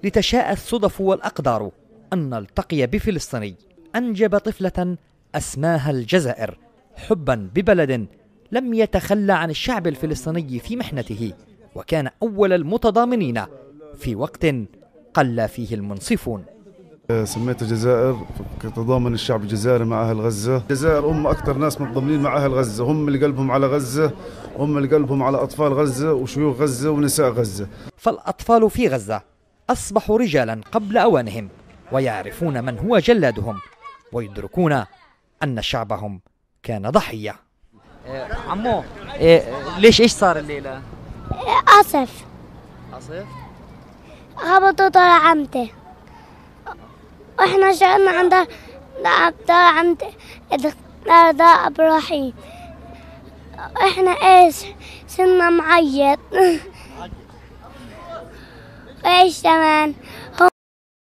لتشاء الصدف والأقدار أن نلتقي بفلسطيني أنجب طفلة أسماها الجزائر، حبا ببلد لم يتخلى عن الشعب الفلسطيني في محنته، وكان أول المتضامنين في وقت قل فيه المنصفون. سميتها الجزائر كتضامن الشعب الجزائري مع أهل غزة. الجزائر هم أكثر ناس متضامنين مع أهل غزة، هم اللي قلبهم على غزة، هم اللي قلبهم على أطفال غزة وشيوخ غزة ونساء غزة. فالأطفال في غزة أصبحوا رجالا قبل أوانهم، ويعرفون من هو جلادهم، ويدركون أن شعبهم كان ضحية. عمو، ليش ايش صار الليلة؟ عاصف هبطوا طلع عمتي، واحنا شغلنا عند طلع عمتي دا ابراهيم، احنا ايش صرنا معيط ايش كمان.